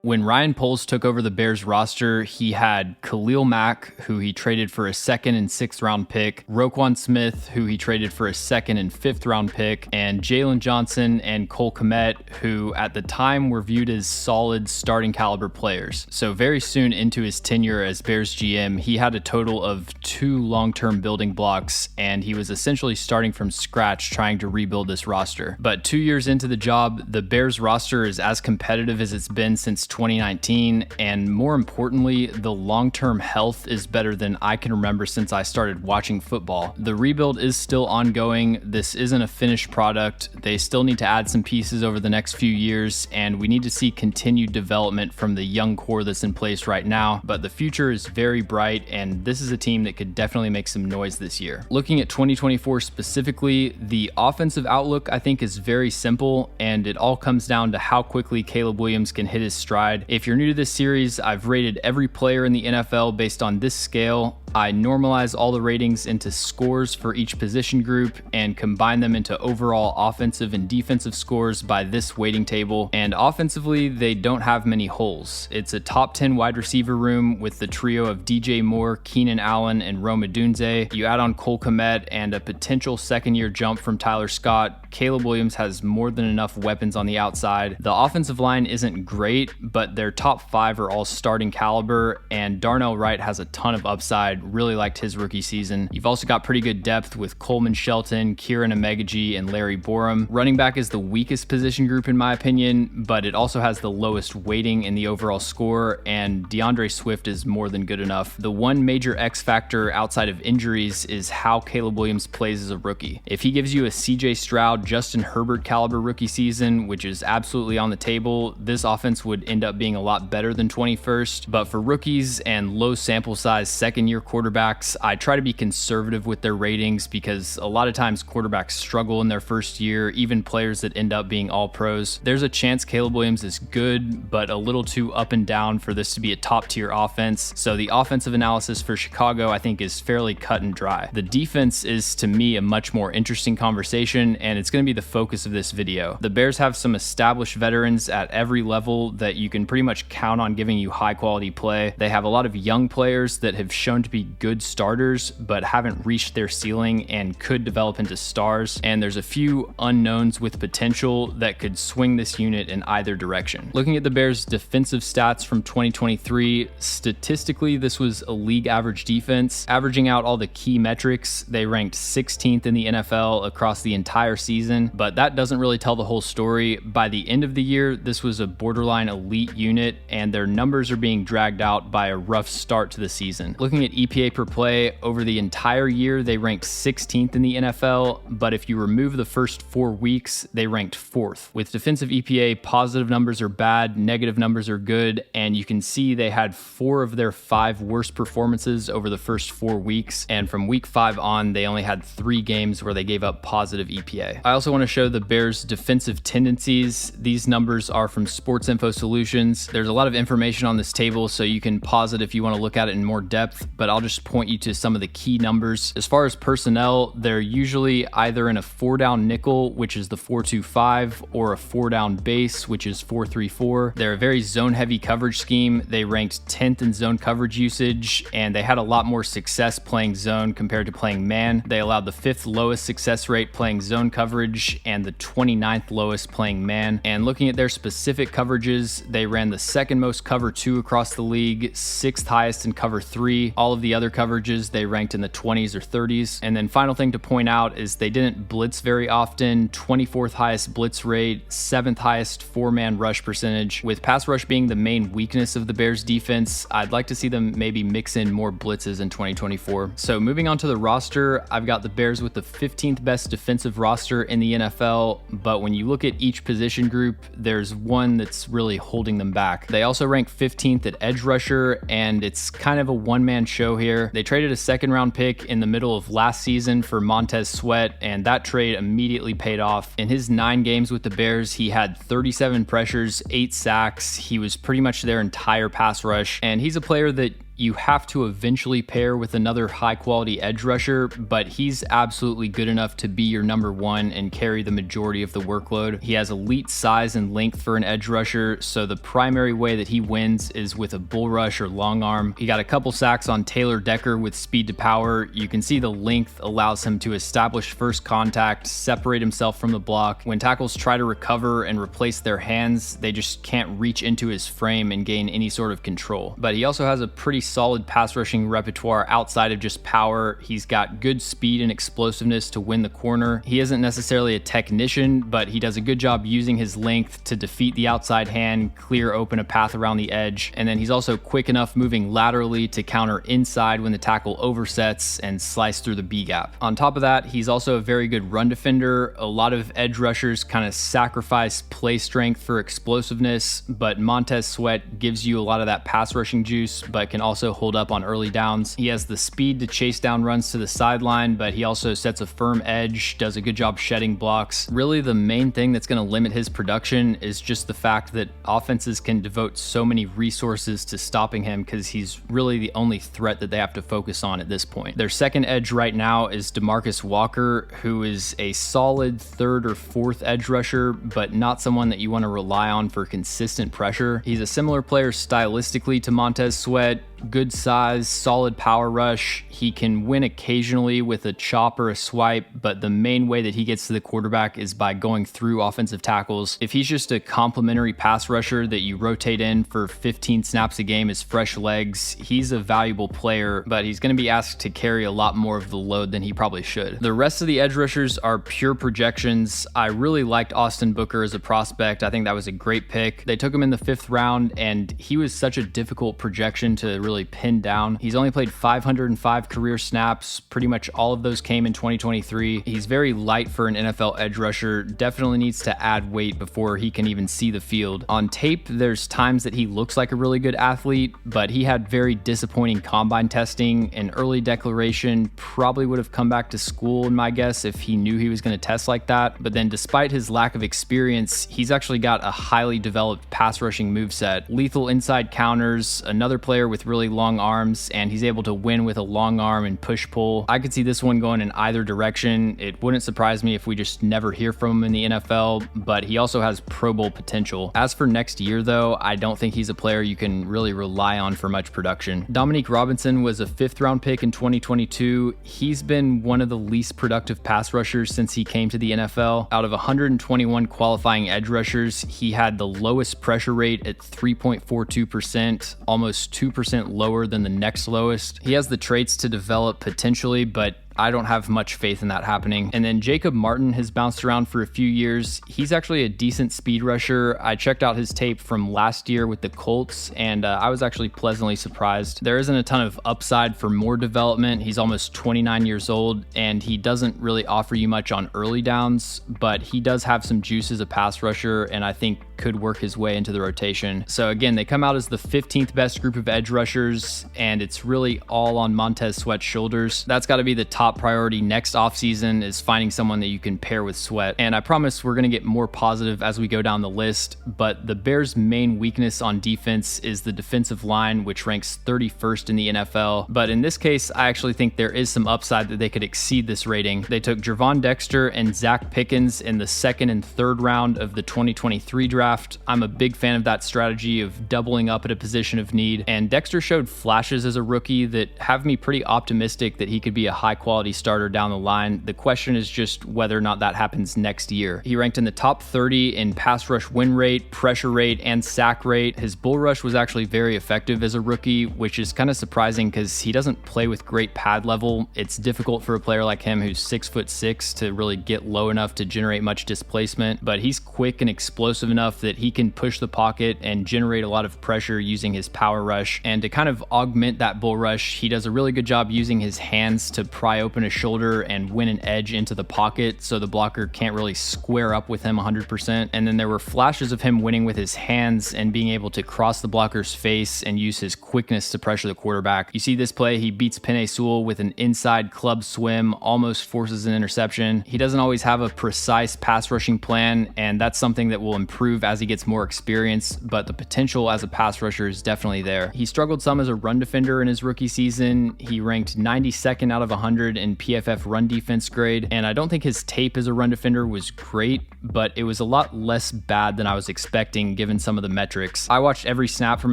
When Ryan Poles took over the Bears roster, he had Khalil Mack, who he traded for a 2nd and 6th round pick, Roquan Smith, who he traded for a 2nd and 5th round pick, and Jalen Johnson and Cole Kmet, who at the time were viewed as solid starting caliber players. So very soon into his tenure as Bears GM, he had a total of 2 long-term building blocks, and he was essentially starting from scratch trying to rebuild this roster. But 2 years into the job, the Bears roster is as competitive as it's been since 2019, and more importantly, the long-term health is better than I can remember since I started watching football. The rebuild is still ongoing. This isn't a finished product. They still need to add some pieces over the next few years, and we need to see continued development from the young core that's in place right now, but the future is very bright, and this is a team that could definitely make some noise this year. Looking at 2024 specifically, the offensive outlook I think is very simple, and it all comes down to how quickly Caleb Williams can hit his stride. If you're new to this series, I've rated every player in the NFL based on this scale. I normalize all the ratings into scores for each position group and combine them into overall offensive and defensive scores by this weighting table. And offensively, they don't have many holes. It's a top 10 wide receiver room with the trio of DJ Moore, Keenan Allen, and Rome Odunze. You add on Cole Kmet and a potential second-year jump from Tyler Scott. Caleb Williams has more than enough weapons on the outside. The offensive line isn't great, but their top 5 are all starting caliber, and Darnell Wright has a ton of upside. Really liked his rookie season. You've also got pretty good depth with Coleman Shelton, Kieran Amegaji, and Larry Borum. Running back is the weakest position group in my opinion, but it also has the lowest weighting in the overall score, and DeAndre Swift is more than good enough. The one major X factor outside of injuries is how Caleb Williams plays as a rookie. If he gives you a CJ Stroud, Justin Herbert caliber rookie season, which is absolutely on the table, this offense would end up being a lot better than 21st. But for rookies and low sample size second-year quarterbacks, I try to be conservative with their ratings because a lot of times quarterbacks struggle in their first year, even players that end up being all pros. There's a chance Caleb Williams is good, but a little too up and down for this to be a top-tier offense. So the offensive analysis for Chicago, I think, is fairly cut and dry. The defense is, to me, a much more interesting conversation, and it's going to be the focus of this video. The Bears have some established veterans at every level that you can pretty much count on giving you high-quality play. They have a lot of young players that have shown to be good starters, but haven't reached their ceiling and could develop into stars. And there's a few unknowns with potential that could swing this unit in either direction. Looking at the Bears' defensive stats from 2023, statistically, this was a league average defense. Averaging out all the key metrics, they ranked 16th in the NFL across the entire season, but that doesn't really tell the whole story. By the end of the year, this was a borderline elite unit, and their numbers are being dragged out by a rough start to the season. Looking at EPA per play, over the entire year, they ranked 16th in the NFL, but if you remove the first 4 weeks, they ranked 4th. With defensive EPA, positive numbers are bad, negative numbers are good, and you can see they had 4 of their 5 worst performances over the first 4 weeks, and from week 5 on, they only had 3 games where they gave up positive EPA. I also want to show the Bears' defensive tendencies. These numbers are from Sports Info Solutions. There's a lot of information on this table, so you can pause it if you want to look at it in more depth, but I'll just point you to some of the key numbers. As far as personnel, they're usually either in a 4-down nickel, which is the 4-2-5, or a 4-down base, which is 4-3-4. They're a very zone-heavy coverage scheme. They ranked 10th in zone coverage usage, and they had a lot more success playing zone compared to playing man. They allowed the 5th lowest success rate playing zone coverage and the 29th lowest playing man. And looking at their specific coverages, they ran the 2nd most cover 2 across the league, 6th highest in cover 3. All of the other coverages they ranked in the 20s or 30s. And then final thing to point out is they didn't blitz very often, 24th highest blitz rate, 7th highest 4-man rush percentage. With pass rush being the main weakness of the Bears defense, I'd like to see them maybe mix in more blitzes in 2024. So moving on to the roster, I've got the Bears with the 15th best defensive roster in the NFL, but when you look at each position group, there's one that's really holding them back. They also rank 15th at edge rusher, and it's kind of a one-man show here. They traded a 2nd-round pick in the middle of last season for Montez Sweat, and that trade immediately paid off. In his 9 games with the Bears, he had 37 pressures, 8 sacks. He was pretty much their entire pass rush, and he's a player that you have to eventually pair with another high quality edge rusher, but he's absolutely good enough to be your number one and carry the majority of the workload. He has elite size and length for an edge rusher, so the primary way that he wins is with a bull rush or long arm. He got a couple sacks on Taylor Decker with speed to power. You can see the length allows him to establish first contact, separate himself from the block. When tackles try to recover and replace their hands, they just can't reach into his frame and gain any sort of control. But he also has a pretty solid pass rushing repertoire outside of just power. He's got good speed and explosiveness to win the corner. He isn't necessarily a technician, but he does a good job using his length to defeat the outside hand, clear open a path around the edge, and then he's also quick enough moving laterally to counter inside when the tackle oversets and slice through the B gap. On top of that, he's also a very good run defender. A lot of edge rushers kind of sacrifice play strength for explosiveness, but Montez Sweat gives you a lot of that pass rushing juice, but can also hold up on early downs. He has the speed to chase down runs to the sideline, but he also sets a firm edge, does a good job shedding blocks. Really, the main thing that's going to limit his production is just the fact that offenses can devote so many resources to stopping him because he's really the only threat that they have to focus on at this point. Their second edge right now is DeMarcus Walker, who is a solid third or fourth edge rusher, but not someone that you want to rely on for consistent pressure. He's a similar player stylistically to Montez Sweat. Good size, solid power rush. He can win occasionally with a chop or a swipe, but the main way that he gets to the quarterback is by going through offensive tackles. If he's just a complimentary pass rusher that you rotate in for 15 snaps a game as fresh legs, he's a valuable player, but he's going to be asked to carry a lot more of the load than he probably should. The rest of the edge rushers are pure projections. I really liked Austin Booker as a prospect. I think that was a great pick. They took him in the 5th round, and he was such a difficult projection to really pinned down. He's only played 505 career snaps. Pretty much all of those came in 2023. He's very light for an NFL edge rusher. Definitely needs to add weight before he can even see the field. On tape, there's times that he looks like a really good athlete, but he had very disappointing combine testing. An early declaration probably would have come back to school, in my guess, if he knew he was going to test like that. But then despite his lack of experience, he's actually got a highly developed pass rushing moveset. Lethal inside counters, another player with really long arms, and he's able to win with a long arm and push pull. I could see this one going in either direction. It wouldn't surprise me if we just never hear from him in the NFL, but he also has Pro Bowl potential. As for next year though, I don't think he's a player you can really rely on for much production. Dominique Robinson was a 5th round pick in 2022. He's been one of the least productive pass rushers since he came to the NFL. Out of 121 qualifying edge rushers, he had the lowest pressure rate at 3.42%, almost 2% lower than the next lowest. He has the traits to develop potentially, but I don't have much faith in that happening. And then Jacob Martin has bounced around for a few years. He's actually a decent speed rusher. I checked out his tape from last year with the Colts, and I was actually pleasantly surprised. There isn't a ton of upside for more development. He's almost 29 years old, and he doesn't really offer you much on early downs, but he does have some juice as a pass rusher, and I think could work his way into the rotation. So again, they come out as the 15th best group of edge rushers, and it's really all on Montez Sweat's shoulders. That's got to be the top priority next offseason, is finding someone that you can pair with Sweat. And I promise we're going to get more positive as we go down the list, but the Bears' main weakness on defense is the defensive line, which ranks 31st in the NFL. But in this case, I actually think there is some upside that they could exceed this rating. They took Gervon Dexter and Zach Pickens in the 2nd and 3rd round of the 2023 draft. I'm a big fan of that strategy of doubling up at a position of need, and Dexter showed flashes as a rookie that have me pretty optimistic that he could be a high quality starter down the line. The question is just whether or not that happens next year. He ranked in the top 30 in pass rush win rate, pressure rate, and sack rate. His bull rush was actually very effective as a rookie, which is kind of surprising because he doesn't play with great pad level. It's difficult for a player like him who's 6'6" to really get low enough to generate much displacement, but he's quick and explosive enough that he can push the pocket and generate a lot of pressure using his power rush. And to kind of augment that bull rush, he does a really good job using his hands to pry open a shoulder and win an edge into the pocket, so the blocker can't really square up with him 100%. And then there were flashes of him winning with his hands and being able to cross the blocker's face and use his quickness to pressure the quarterback. You see this play, he beats Penei Sewell with an inside club swim, almost forces an interception. He doesn't always have a precise pass rushing plan, and that's something that will improve as he gets more experience, but the potential as a pass rusher is definitely there. He struggled some as a run defender in his rookie season. He ranked 92nd out of 100 in PFF run defense grade, and I don't think his tape as a run defender was great, but it was a lot less bad than I was expecting given some of the metrics. I watched every snap from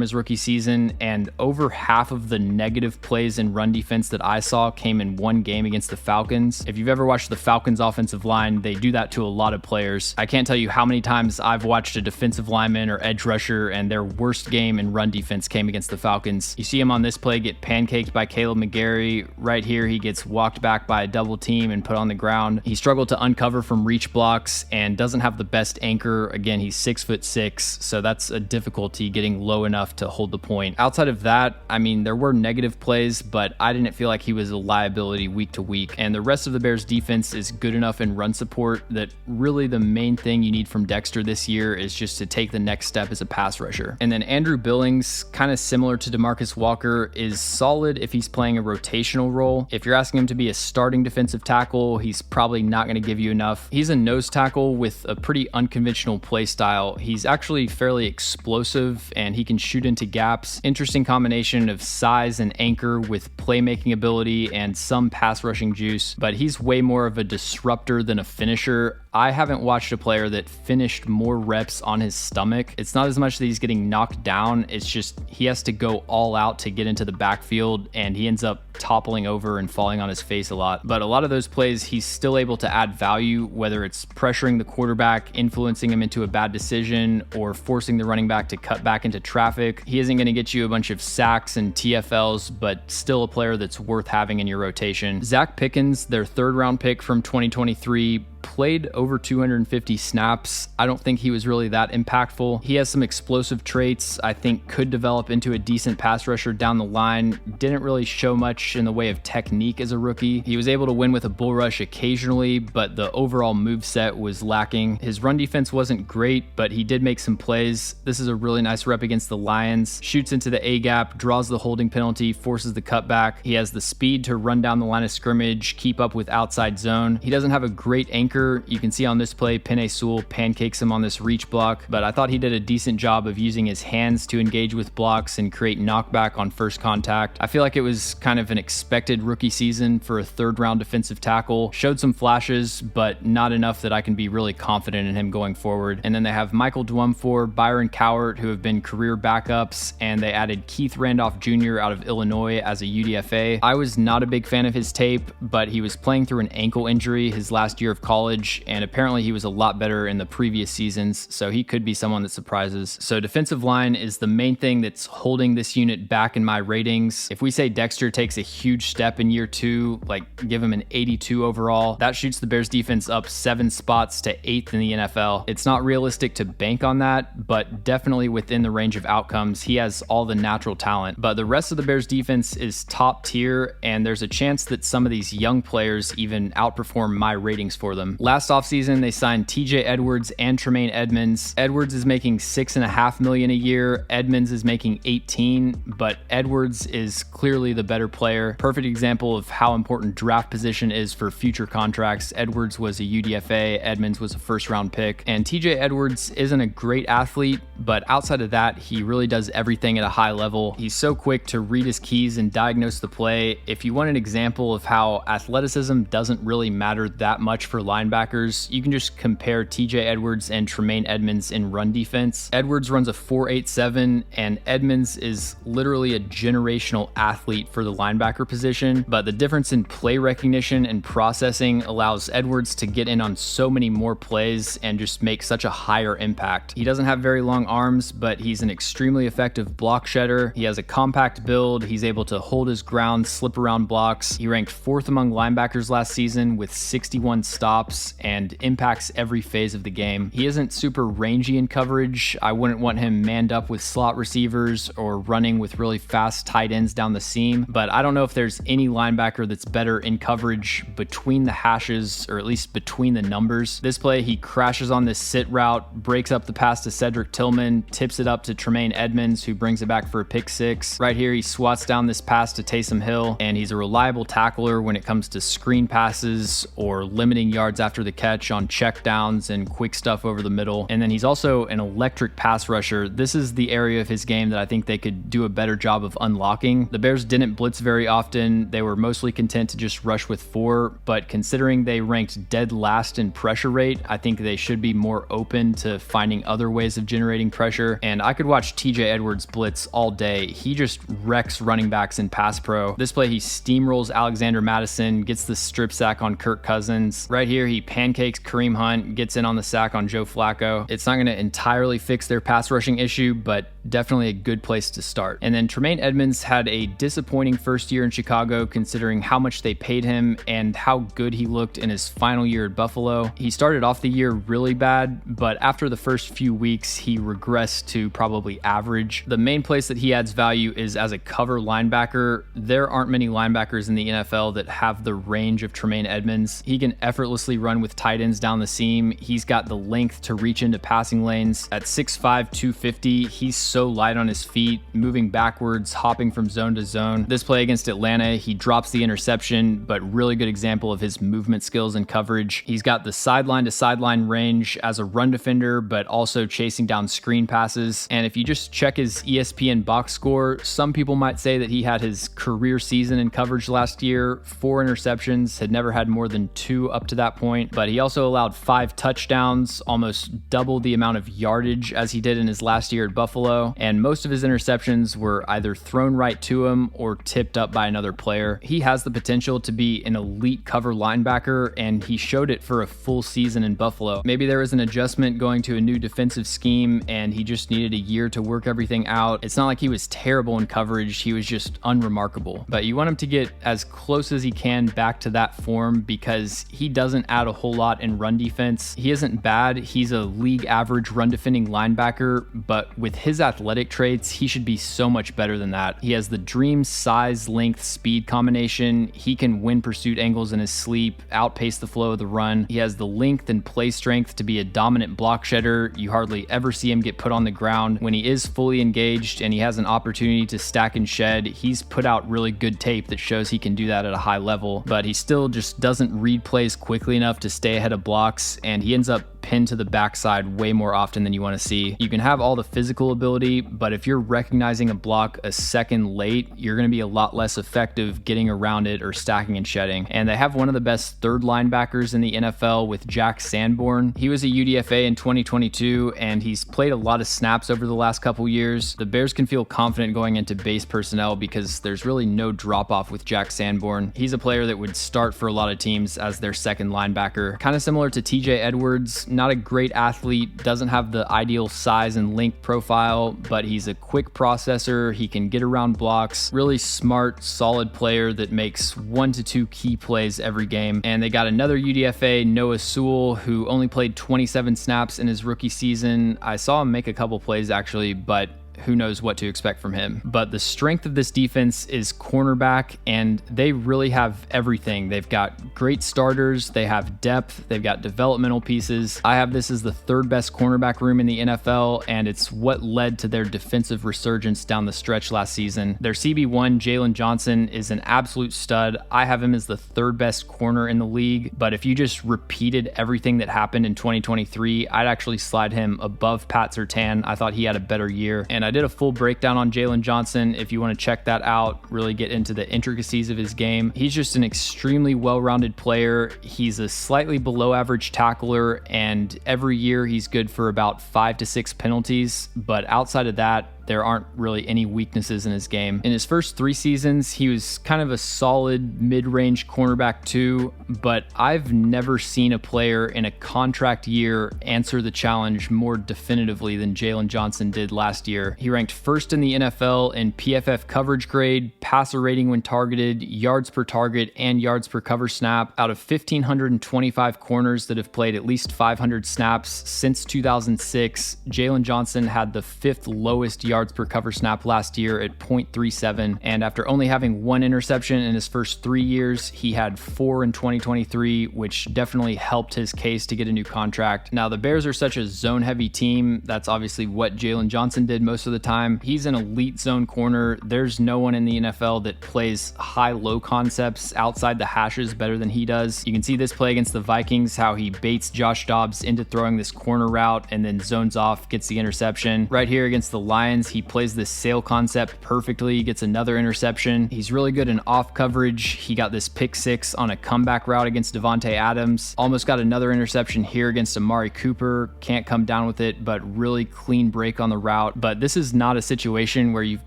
his rookie season, and over half of the negative plays in run defense that I saw came in one game against the Falcons. If you've ever watched the Falcons offensive line, they do that to a lot of players. I can't tell you how many times I've watched a defensive lineman or edge rusher and their worst game in run defense came against the Falcons. You see him on this play get pancaked by Caleb McGarry. Right here, he gets walked back by a double team and put on the ground. He struggled to uncover from reach blocks and doesn't have the best anchor. Again, he's 6'6", so that's a difficulty getting low enough to hold the point. Outside of that, I mean, there were negative plays, but I didn't feel like he was a liability week to week. And the rest of the Bears defense is good enough in run support that really the main thing you need from Dexter this year is just to take the next step as a pass rusher. And then Andrew Billings, kind of similar to DeMarcus Walker, is solid if he's playing a rotational role. If you're asking him to be a starting defensive tackle, he's probably not going to give you enough. He's a nose tackle with a pretty unconventional play style. He's actually fairly explosive and he can shoot into gaps. Interesting combination of size and anchor with playmaking ability and some pass rushing juice, but he's way more of a disruptor than a finisher. I haven't watched a player that finished more reps on his stomach. It's not as much that he's getting knocked down, it's just he has to go all out to get into the backfield and he ends up toppling over and falling on his face a lot. But a lot of those plays, he's still able to add value, whether it's pressuring the quarterback, influencing him into a bad decision, or forcing the running back to cut back into traffic. He isn't going to get you a bunch of sacks and TFLs, but still a player that's worth having in your rotation. Zach Pickens, their third round pick from 2023, played over 250 snaps. I don't think he was really that impactful. He has some explosive traits I think could develop into a decent pass rusher down the line. Didn't really show much in the way of technique as a rookie. He was able to win with a bull rush occasionally, but the overall move set was lacking. His run defense wasn't great, but he did make some plays. This is a really nice rep against the Lions. Shoots into the A gap, draws the holding penalty, forces the cutback. He has the speed to run down the line of scrimmage, keep up with outside zone. He doesn't have a great anchor. You can see on this play, Penei Sewell pancakes him on this reach block, but I thought he did a decent job of using his hands to engage with blocks and create knockback on first contact. I feel like it was kind of an expected rookie season for a third round defensive tackle. Showed some flashes, but not enough that I can be really confident in him going forward. And then they have Michael Dwumfor, Byron Cowart, who have been career backups, and they added Keith Randolph Jr. out of Illinois as a UDFA. I was not a big fan of his tape, but he was playing through an ankle injury his last year of college, and apparently he was a lot better in the previous seasons, so he could be someone that surprises. So defensive line is the main thing that's holding this unit back in my ratings. If we say Dexter takes a huge step in year 2, like give him an 82 overall, that shoots the Bears defense up 7 spots to 8th in the NFL. It's not realistic to bank on that, but definitely within the range of outcomes. He has all the natural talent, but the rest of the Bears defense is top tier, and there's a chance that some of these young players even outperform my ratings for them. Last offseason, they signed TJ Edwards and Tremaine Edmunds. Edwards is making $6.5 million a year. Edmunds is making 18, but Edwards is clearly the better player. Perfect example of how important draft position is for future contracts. Edwards was a UDFA, Edmunds was a first round pick, and TJ Edwards isn't a great athlete, but outside of that, he really does everything at a high level. He's so quick to read his keys and diagnose the play. If you want an example of how athleticism doesn't really matter that much for linebackers, you can just compare TJ Edwards and Tremaine Edmunds in run defense. Edwards runs a 4.87 and Edmunds is literally a generational athlete for the linebacker position, but the difference in play recognition and processing allows Edwards to get in on so many more plays and just make such a higher impact. He doesn't have very long arms, but he's an extremely effective block shedder. He has a compact build. He's able to hold his ground, slip around blocks. He ranked 4th among linebackers last season with 61 stops. stops and impacts every phase of the game. He isn't super rangy in coverage. I wouldn't want him manned up with slot receivers or running with really fast tight ends down the seam, but I don't know if there's any linebacker that's better in coverage between the hashes, or at least between the numbers. This play, he crashes on this sit route, breaks up the pass to Cedric Tillman, tips it up to Tremaine Edmonds, who brings it back for a pick six. Right here, he swats down this pass to Taysom Hill, and he's a reliable tackler when it comes to screen passes or limiting yards after the catch on check downs and quick stuff over the middle. And then he's also an electric pass rusher. This is the area of his game that I think they could do a better job of unlocking. The Bears didn't blitz very often. They were mostly content to just rush with 4, but considering they ranked dead last in pressure rate, I think they should be more open to finding other ways of generating pressure. And I could watch TJ Edwards blitz all day. He just wrecks running backs in pass pro. This play, he steamrolls Alexander Mattison, gets the strip sack on Kirk Cousins. Right here, he pancakes Kareem Hunt, gets in on the sack on Joe Flacco. It's not going to entirely fix their pass rushing issue, but definitely a good place to start. And then Tremaine Edmonds had a disappointing first year in Chicago considering how much they paid him and how good he looked in his final year at Buffalo. He started off the year really bad, but after the first few weeks, he regressed to probably average. The main place that he adds value is as a cover linebacker. There aren't many linebackers in the NFL that have the range of Tremaine Edmonds. He can effortlessly run with tight ends down the seam. He's got the length to reach into passing lanes. At 6'5", 250, he's so light on his feet, moving backwards, hopping from zone to zone. This play against Atlanta, he drops the interception, but really good example of his movement skills and coverage. He's got the sideline to sideline range as a run defender, but also chasing down screen passes. And if you just check his ESPN box score, some people might say that he had his career season in coverage last year. 4 interceptions, had never had more than 2 up to that point, but he also allowed 5 touchdowns, almost double the amount of yardage as he did in his last year at Buffalo. And most of his interceptions were either thrown right to him or tipped up by another player. He has the potential to be an elite cover linebacker, and he showed it for a full season in Buffalo. Maybe there was an adjustment going to a new defensive scheme and he just needed a year to work everything out. It's not like he was terrible in coverage, he was just unremarkable. But you want him to get as close as he can back to that form because he doesn't add a whole lot in run defense. He isn't bad, he's a league average run defending linebacker, but with his athletic traits, he should be so much better than that. He has the dream size, length, speed combination. He can win pursuit angles in his sleep, outpace the flow of the run. He has the length and play strength to be a dominant block shedder. You hardly ever see him get put on the ground. When he is fully engaged and he has an opportunity to stack and shed, he's put out really good tape that shows he can do that at a high level, but he still just doesn't read plays quickly enough to stay ahead of blocks, and he ends up pinned to the backside way more often than you want to see. You can have all the physical ability, but if you're recognizing a block a second late, you're going to be a lot less effective getting around it or stacking and shedding. And they have one of the best third linebackers in the NFL with Jack Sanborn. He was a UDFA in 2022, and he's played a lot of snaps over the last couple years. The Bears can feel confident going into base personnel because there's really no drop-off with Jack Sanborn. He's a player that would start for a lot of teams as their second linebacker. Kind of similar to TJ Edwards, not a great athlete, doesn't have the ideal size and length profile, but he's a quick processor. He can get around blocks, really smart, solid player that makes 1 to 2 key plays every game. And they got another UDFA, Noah Sewell, who only played 27 snaps in his rookie season. I saw him make a couple plays actually, but who knows what to expect from him. But the strength of this defense is cornerback, and they really have everything. They've got great starters, they have depth, they've got developmental pieces. I have this as the 3rd best cornerback room in the NFL, and it's what led to their defensive resurgence down the stretch last season. Their CB1, Jalen Johnson, is an absolute stud. I have him as the 3rd best corner in the league, but if you just repeated everything that happened in 2023, I'd actually slide him above Pat Surtain. I thought he had a better year, and I did a full breakdown on Jalen Johnson. If you want to check that out, really get into the intricacies of his game. He's just an extremely well-rounded player. He's a slightly below average tackler, and every year he's good for about 5 to 6 penalties. But outside of that, there aren't really any weaknesses in his game. In his first 3 seasons, he was kind of a solid mid-range cornerback too, but I've never seen a player in a contract year answer the challenge more definitively than Jaylon Johnson did last year. He ranked first in the NFL in PFF coverage grade, passer rating when targeted, yards per target, and yards per cover snap. Out of 1,525 corners that have played at least 500 snaps since 2006, Jaylon Johnson had the 5th lowest yards per cover snap last year at 0.37, and after only having 1 interception in his first 3 years, he had 4 in 2023, which definitely helped his case to get a new contract. Now, the Bears are such a zone-heavy team. That's obviously what Jaylon Johnson did most of the time. He's an elite zone corner. There's no one in the NFL that plays high-low concepts outside the hashes better than he does. You can see this play against the Vikings, how he baits Josh Dobbs into throwing this corner route and then zones off, gets the interception. Right here against the Lions, he plays this sail concept perfectly, gets another interception. He's really good in off coverage. He got this pick 6 on a comeback route against Davante Adams. Almost got another interception here against Amari Cooper. Can't come down with it, but really clean break on the route. But this is not a situation where you've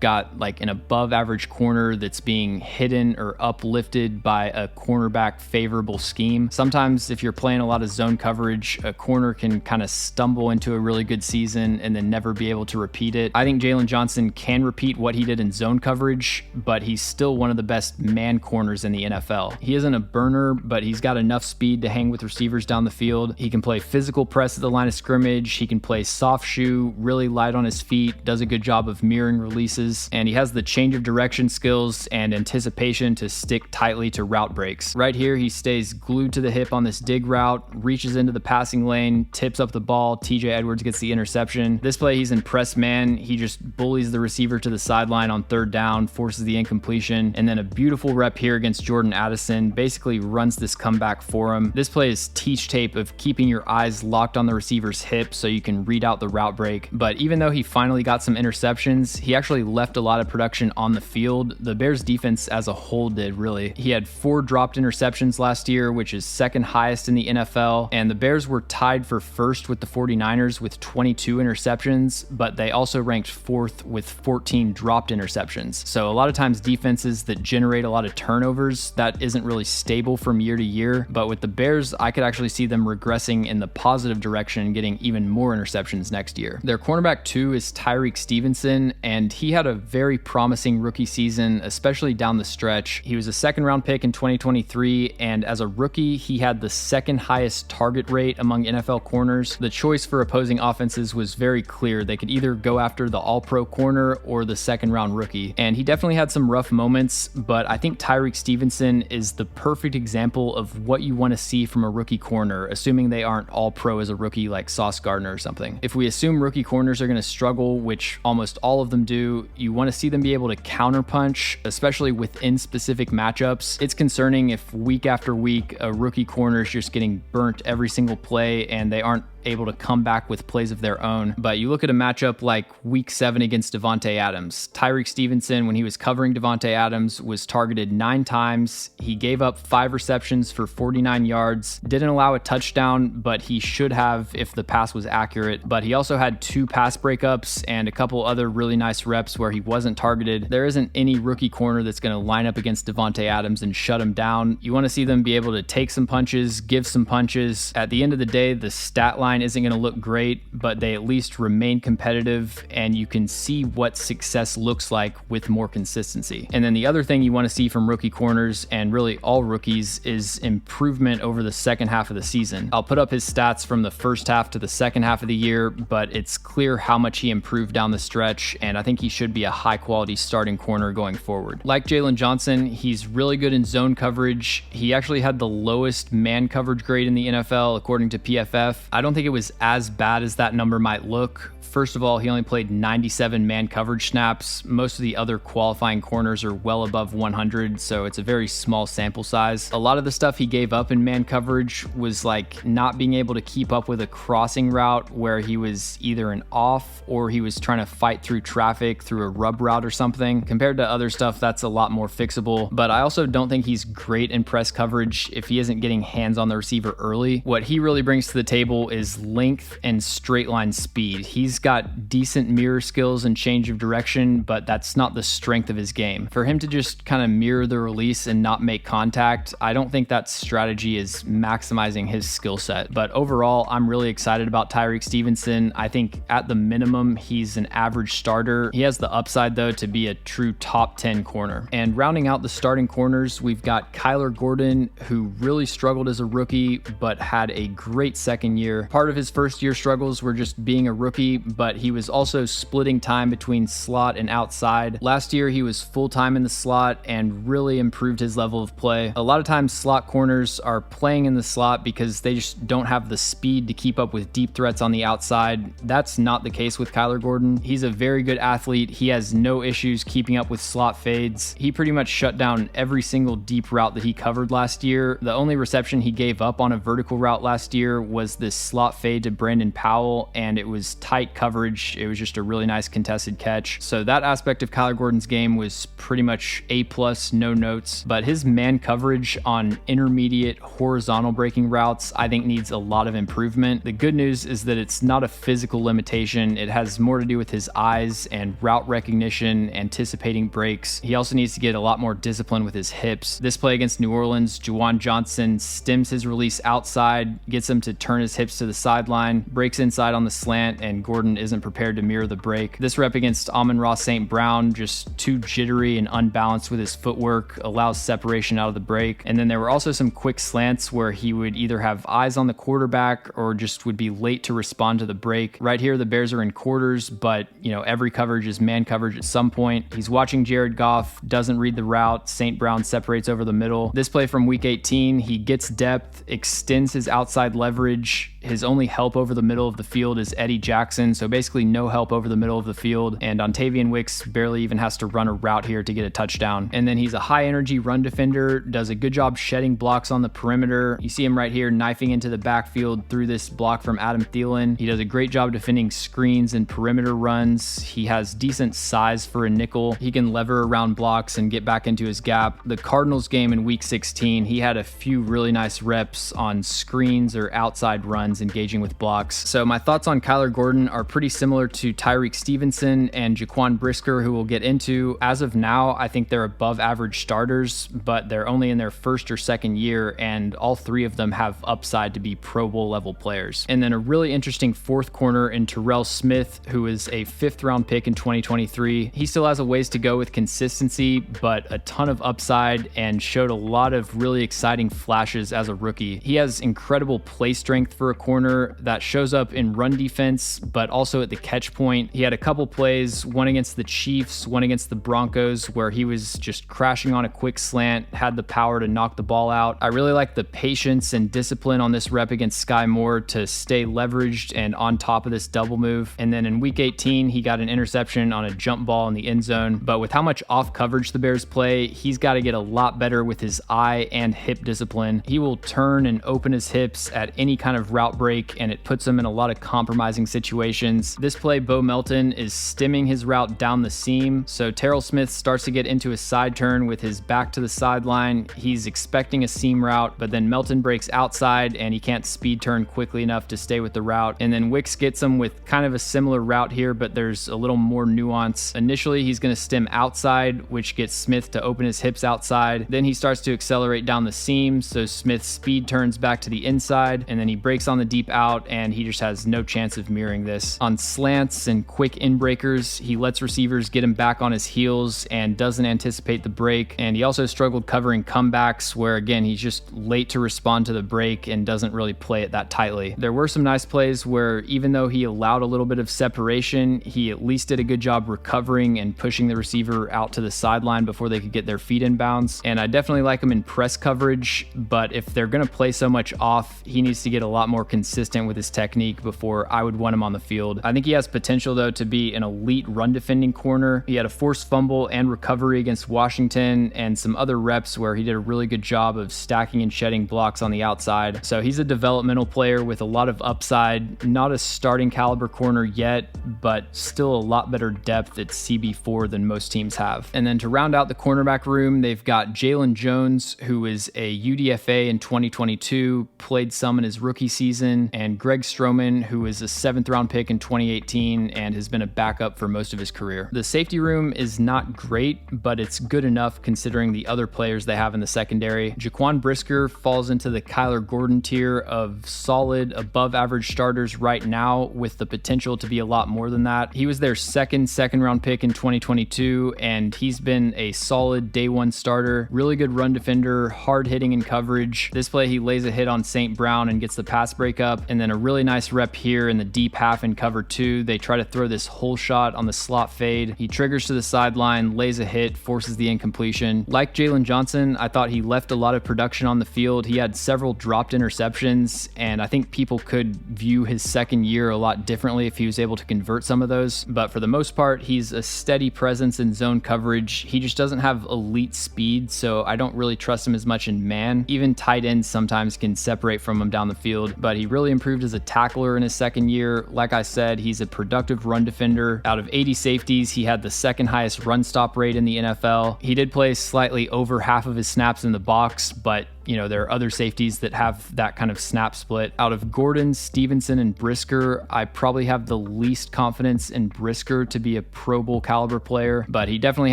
got like an above average corner that's being hidden or uplifted by a cornerback favorable scheme. Sometimes if you're playing a lot of zone coverage, a corner can kind of stumble into a really good season and then never be able to repeat it. I think Jaylon Johnson can repeat what he did in zone coverage, but he's still one of the best man corners in the NFL. He isn't a burner, but he's got enough speed to hang with receivers down the field. He can play physical press at the line of scrimmage. He can play soft shoe, really light on his feet, does a good job of mirroring releases, and he has the change of direction skills and anticipation to stick tightly to route breaks. Right here, he stays glued to the hip on this dig route, reaches into the passing lane, tips up the ball. TJ Edwards gets the interception. This play, he's in press man. He just bullies the receiver to the sideline on 3rd down, forces the incompletion, and then a beautiful rep here against Jordan Addison, basically runs this comeback for him. This play is teach tape of keeping your eyes locked on the receiver's hip so you can read out the route break. But even though he finally got some interceptions, he actually left a lot of production on the field. The Bears defense as a whole did, really. He had 4 dropped interceptions last year, which is 2nd highest in the NFL, and the Bears were tied for 1st with the 49ers with 22 interceptions, but they also ranked 4th with 14 dropped interceptions. So a lot of times defenses that generate a lot of turnovers, that isn't really stable from year to year, but with the Bears, I could actually see them regressing in the positive direction and getting even more interceptions next year. Their cornerback 2 is Tyreek Stevenson, and he had a very promising rookie season, especially down the stretch. He was a 2nd round pick in 2023, and as a rookie, he had the 2nd highest target rate among NFL corners. The choice for opposing offenses was very clear. They could either go after the all-pro corner or the 2nd round rookie, and he definitely had some rough moments, but I think Tyreek Stevenson is the perfect example of what you want to see from a rookie corner, assuming they aren't all-pro as a rookie like Sauce Gardner or something. If we assume rookie corners are going to struggle, which almost all of them do, you want to see them be able to counterpunch, especially within specific matchups. It's concerning if week after week a rookie corner is just getting burnt every single play and they aren't able to come back with plays of their own. But you look at a matchup like week 7 against Davante Adams. Tyreek Stevenson, when he was covering Davante Adams, was targeted 9 times. He gave up 5 receptions for 49 yards, didn't allow a touchdown, but he should have if the pass was accurate. But he also had 2 pass breakups and a couple other really nice reps where he wasn't targeted. There isn't any rookie corner that's going to line up against Davante Adams and shut him down. You want to see them be able to take some punches, give some punches. At the end of the day, the stat line isn't going to look great, but they at least remain competitive, and you can see what success looks like with more consistency. And then the other thing you want to see from rookie corners, and really all rookies, is improvement over the 2nd half of the season. I'll put up his stats from the 1st half to the 2nd half of the year, but it's clear how much he improved down the stretch, and I think he should be a high quality starting corner going forward. Like Jaylon Johnson, he's really good in zone coverage. He actually had the lowest man coverage grade in the NFL according to PFF. I don't think it was as bad as that number might look. First of all, he only played 97 man coverage snaps. Most of the other qualifying corners are well above 100, so it's a very small sample size. A lot of the stuff he gave up in man coverage was like not being able to keep up with a crossing route where he was either an off or he was trying to fight through traffic through a rub route or something. Compared to other stuff, that's a lot more fixable, but I also don't think he's great in press coverage if he isn't getting hands on the receiver early. What he really brings to the table is length and straight line speed. He's got decent mirror skills and change of direction, but that's not the strength of his game. For him to just kind of mirror the release and not make contact, I don't think that strategy is maximizing his skill set. But overall, I'm really excited about Tyreek Stevenson. I think at the minimum, he's an average starter. He has the upside though to be a true top 10 corner. And rounding out the starting corners, we've got Kyler Gordon, who really struggled as a rookie, but had a great second year. Part of his first year struggles were just being a rookie, but he was also splitting time between slot and outside. Last year, he was full-time in the slot and really improved his level of play. A lot of times slot corners are playing in the slot because they just don't have the speed to keep up with deep threats on the outside. That's not the case with Kyler Gordon. He's a very good athlete. He has no issues keeping up with slot fades. He pretty much shut down every single deep route that he covered last year. The only reception he gave up on a vertical route last year was this slot fade to Brandon Powell, and it was tight coverage. It was just a really nice contested catch. So that aspect of Kyler Gordon's game was pretty much A+, no notes, but his man coverage on intermediate horizontal breaking routes I think needs a lot of improvement. The good news is that it's not a physical limitation. It has more to do with his eyes and route recognition, anticipating breaks. He also needs to get a lot more discipline with his hips. This play against New Orleans, Juwan Johnson stems his release outside, gets him to turn his hips to the sideline, breaks inside on the slant, and Gordon isn't prepared to mirror the break. This rep against Amon-Ra St. Brown, just too jittery and unbalanced with his footwork, allows separation out of the break. And then there were also some quick slants where he would either have eyes on the quarterback or just would be late to respond to the break. Right here, the Bears are in quarters, but every coverage is man coverage at some point. He's watching Jared Goff, doesn't read the route. St. Brown separates over the middle. This play from week 18, he gets depth, extends his outside leverage. His only help over the middle of the field is Eddie Jackson, so basically no help over the middle of the field, and Ontavian Wicks barely even has to run a route here to get a touchdown. And then he's a high energy run defender, does a good job shedding blocks on the perimeter. You see him right here knifing into the backfield through this block from Adam Thielen. He does a great job defending screens and perimeter runs. He has decent size for a nickel. He can lever around blocks and get back into his gap. The Cardinals game in week 16, he had a few really nice reps on screens or outside runs engaging with blocks. So my thoughts on Kyler Gordon are pretty similar to Tyreek Stevenson and Jaquan Brisker, who we'll get into. As of now, I think they're above average starters, but they're only in their first or second year, and all three of them have upside to be Pro Bowl level players. And then a really interesting fourth corner in Terrell Smith, who is a 5th round pick in 2023. He still has a ways to go with consistency, but a ton of upside and showed a lot of really exciting flashes as a rookie. He has incredible play strength for a corner that shows up in run defense, but also at the catch point. He had a couple plays, one against the Chiefs, one against the Broncos, where he was just crashing on a quick slant, had the power to knock the ball out. I really like the patience and discipline on this rep against Sky Moore to stay leveraged and on top of this double move. And then in week 18, he got an interception on a jump ball in the end zone. But with how much off coverage the Bears play, he's got to get a lot better with his eye and hip discipline. He will turn and open his hips at any kind of route break, and it puts him in a lot of compromising situations. This play, Bo Melton is stemming his route down the seam, so Terrell Smith starts to get into a side turn with his back to the sideline. He's expecting a seam route, but then Melton breaks outside and he can't speed turn quickly enough to stay with the route. And then Wicks gets him with kind of a similar route here, but there's a little more nuance. Initially, he's going to stem outside, which gets Smith to open his hips outside. Then he starts to accelerate down the seam, so Smith speed turns back to the inside, and then he breaks on the deep out, and he just has no chance of mirroring this. On slants and quick in breakers, he lets receivers get him back on his heels and doesn't anticipate the break. And he also struggled covering comebacks, where again, he's just late to respond to the break and doesn't really play it that tightly. There were some nice plays where even though he allowed a little bit of separation, he at least did a good job recovering and pushing the receiver out to the sideline before they could get their feet in bounds. And I definitely like him in press coverage, but if they're going to play so much off, he needs to get a lot more consistent with his technique before I would want him on the field. I think he has potential though to be an elite run defending corner. He had a forced fumble and recovery against Washington and some other reps where he did a really good job of stacking and shedding blocks on the outside. So he's a developmental player with a lot of upside, not a starting caliber corner yet, but still a lot better depth at CB4 than most teams have. And then to round out the cornerback room, they've got Jalen Jones, who is a UDFA in 2022, played some in his rookie season season, and Greg Stroman, who was a 7th round pick in 2018 and has been a backup for most of his career. The safety room is not great, but it's good enough considering the other players they have in the secondary. Jaquan Brisker falls into the Kyler Gordon tier of solid, above average starters right now, with the potential to be a lot more than that. He was their second round pick in 2022, and he's been a solid day one starter. Really good run defender, hard hitting in coverage. This play, he lays a hit on St. Brown and gets the pass breakup, and then a really nice rep here in the deep half in cover 2. They try to throw this hole shot on the slot fade. He triggers to the sideline, lays a hit, forces the incompletion. Like Jalen Johnson, I thought he left a lot of production on the field. He had several dropped interceptions, and I think people could view his second year a lot differently if he was able to convert some of those. But for the most part, he's a steady presence in zone coverage. He just doesn't have elite speed, so I don't really trust him as much in man. Even tight ends sometimes can separate from him down the field, but he really improved as a tackler in his second year. Like I said, he's a productive run defender. Out of 80 safeties, he had the second highest run stop rate in the NFL. He did play slightly over half of his snaps in the box, but there are other safeties that have that kind of snap split. Out of Gordon, Stevenson, and Brisker, I probably have the least confidence in Brisker to be a Pro Bowl caliber player, but he definitely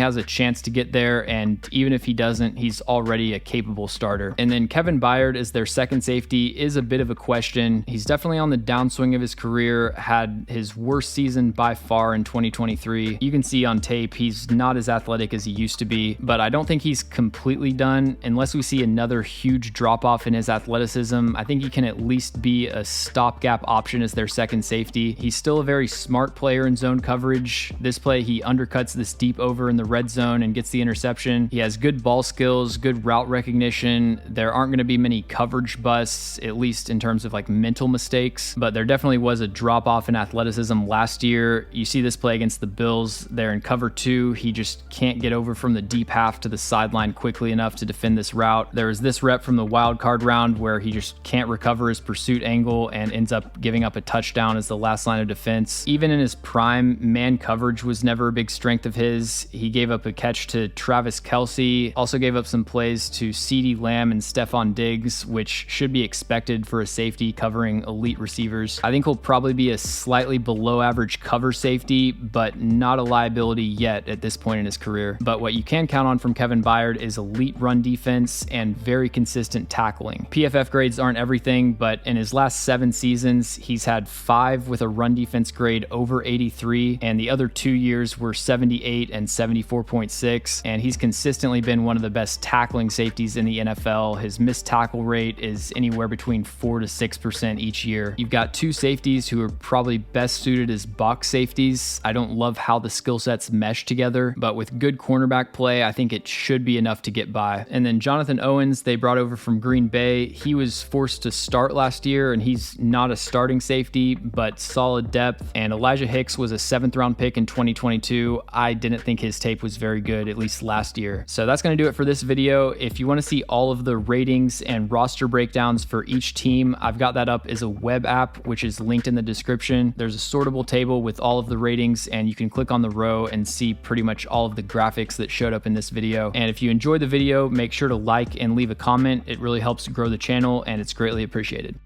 has a chance to get there, and even if he doesn't, he's already a capable starter. And then Kevin Byard as their second safety is a bit of a question. He's definitely on the downswing of his career, had his worst season by far in 2023. You can see on tape he's not as athletic as he used to be, but I don't think he's completely done unless we see another huge drop off in his athleticism. I think he can at least be a stopgap option as their second safety. He's still a very smart player in zone coverage. This play, he undercuts this deep over in the red zone and gets the interception. He has good ball skills, good route recognition. There aren't going to be many coverage busts, at least in terms of like mental mistakes, but there definitely was a drop off in athleticism last year. You see this play against the Bills. They're in cover 2. He just can't get over from the deep half to the sideline quickly enough to defend this route. There was this rep from the wild card round where he just can't recover his pursuit angle and ends up giving up a touchdown as the last line of defense. Even in his prime, man coverage was never a big strength of his. He gave up a catch to Travis Kelce, also gave up some plays to CeeDee Lamb and Stephon Diggs, which should be expected for a safety covering elite receivers. I think he'll probably be a slightly below average cover safety, but not a liability yet at this point in his career. But what you can count on from Kevin Byard is elite run defense and very consistent tackling. PFF grades aren't everything, but in his last 7 seasons, he's had 5 with a run defense grade over 83, and the other 2 years were 78 and 74.6, and he's consistently been one of the best tackling safeties in the NFL. His missed tackle rate is anywhere between 4 to 6% each year. You've got 2 safeties who are probably best suited as box safeties. I don't love how the skill sets mesh together, but with good cornerback play, I think it should be enough to get by. And then Jonathan Owens, they brought over from Green Bay. He was forced to start last year, and he's not a starting safety, but solid depth. And Elijah Hicks was a 7th round pick in 2022. I didn't think his tape was very good, at least last year. So that's going to do it for this video. If you want to see all of the ratings and roster breakdowns for each team, I've got that up as a web app, which is linked in the description. There's a sortable table with all of the ratings, and you can click on the row and see pretty much all of the graphics that showed up in this video. And if you enjoyed the video, make sure to like and leave a comment. It really helps grow the channel, and it's greatly appreciated.